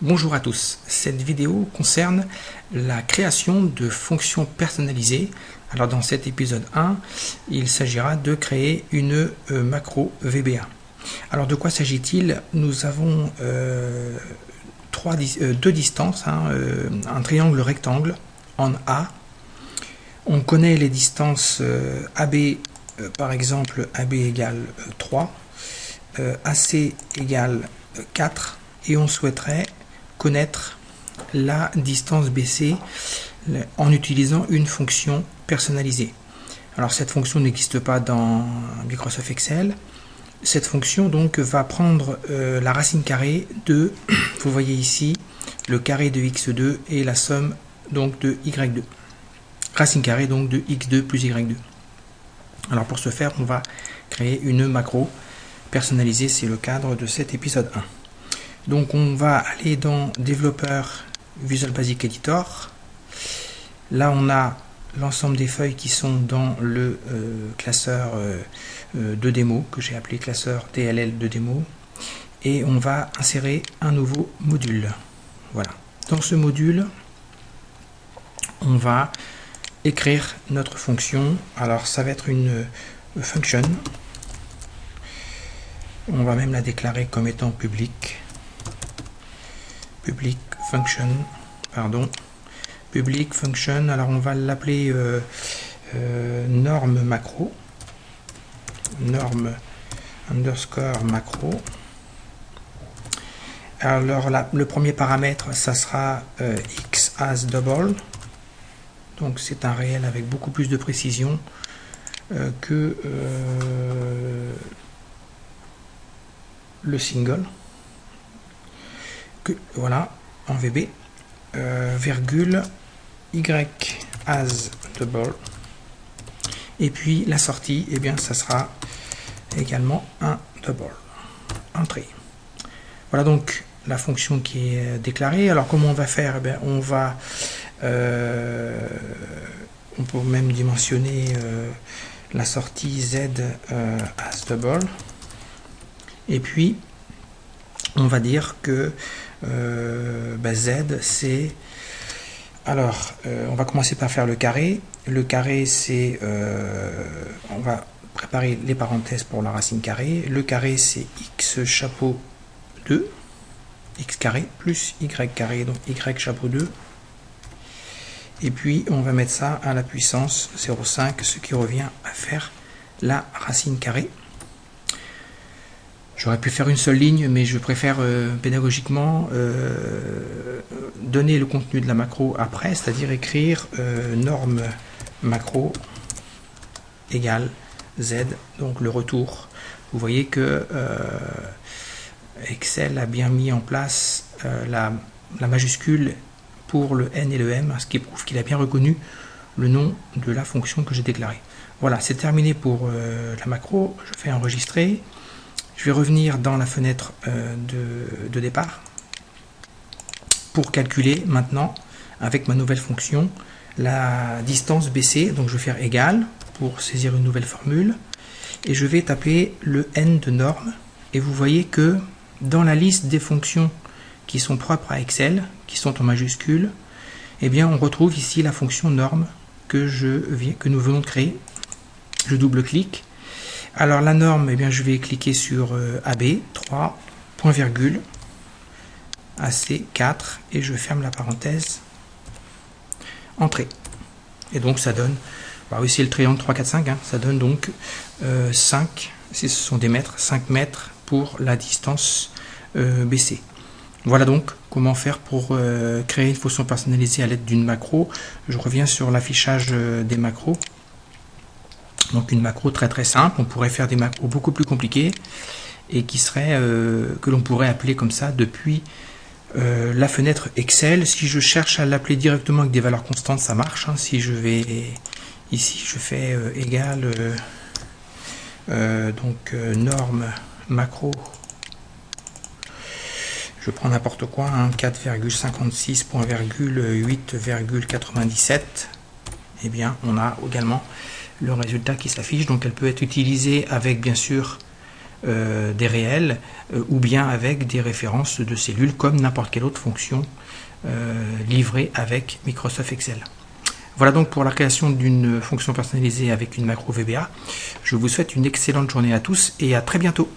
Bonjour à tous, cette vidéo concerne la création de fonctions personnalisées. Alors dans cet épisode 1, il s'agira de créer une macro VBA. Alors de quoi s'agit-il? Nous avons deux distances, un triangle rectangle en A. On connaît les distances AB, par exemple AB égale 3, AC égale 4, et on souhaiterait connaître la distance BC en utilisant une fonction personnalisée. Alors cette fonction n'existe pas dans Microsoft Excel. Cette fonction donc va prendre la racine carrée de, vous voyez ici, le carré de x2 et la somme donc de y2. Racine carrée donc de x2 plus y2. Alors pour ce faire, on va créer une macro personnalisée, c'est le cadre de cet épisode 1. Donc on va aller dans développeur Visual Basic Editor. Là on a l'ensemble des feuilles qui sont dans le classeur de démo que j'ai appelé classeur DLL de démo, et on va insérer un nouveau module. Voilà. Dans ce module, on va écrire notre fonction. Alors ça va être une function. On va même la déclarer comme étant public function, public function. Alors on va l'appeler norme macro, norme underscore macro. Alors le premier paramètre, ça sera x as double, donc c'est un réel avec beaucoup plus de précision que le single. Voilà, en VB, virgule y as double, et puis la sortie, et bien ça sera également un double, entrée. Voilà donc la fonction qui est déclarée. Alors comment on va faire? Eh bien, on peut même dimensionner la sortie z as double, et puis on va dire que z c'est, alors on va commencer par faire le carré. Le carré c'est, on va préparer les parenthèses pour la racine carrée. Le carré c'est x chapeau 2, x carré plus y carré, donc y chapeau 2, et puis on va mettre ça à la puissance 0,5, ce qui revient à faire la racine carrée. J'aurais pu faire une seule ligne, mais je préfère pédagogiquement donner le contenu de la macro après, c'est-à-dire écrire norme macro égale z, donc le retour. Vous voyez que Excel a bien mis en place la majuscule pour le n et le m, ce qui prouve qu'il a bien reconnu le nom de la fonction que j'ai déclarée. Voilà, c'est terminé pour la macro. Je fais enregistrer. Je vais revenir dans la fenêtre de départ pour calculer maintenant avec ma nouvelle fonction la distance BC. Donc je vais faire égal pour saisir une nouvelle formule, et je vais taper le n de norme, et vous voyez que dans la liste des fonctions qui sont propres à Excel, qui sont en majuscule, eh bien on retrouve ici la fonction norme que nous venons de créer. Je double-clique. Alors la norme, eh bien, je vais cliquer sur AB, 3, point virgule, AC, 4, et je ferme la parenthèse, entrée. Et donc ça donne, bah oui, c'est le triangle 3, 4, 5, ça donne donc 5, si ce sont des mètres, 5 mètres pour la distance BC. Voilà donc comment faire pour créer une fonction personnalisée à l'aide d'une macro. Je reviens sur l'affichage des macros. Donc une macro très très simple. On pourrait faire des macros beaucoup plus compliquées et qui seraient que l'on pourrait appeler comme ça depuis la fenêtre Excel. Si je cherche à l'appeler directement avec des valeurs constantes, ça marche. Si je vais ici, je fais égal norme macro. Je prends n'importe quoi, 4,56 point virgule 8,97. eh bien, on a également le résultat qui s'affiche. Donc elle peut être utilisée avec bien sûr des réels ou bien avec des références de cellules comme n'importe quelle autre fonction livrée avec Microsoft Excel. Voilà donc pour la création d'une fonction personnalisée avec une macro VBA. Je vous souhaite une excellente journée à tous et à très bientôt.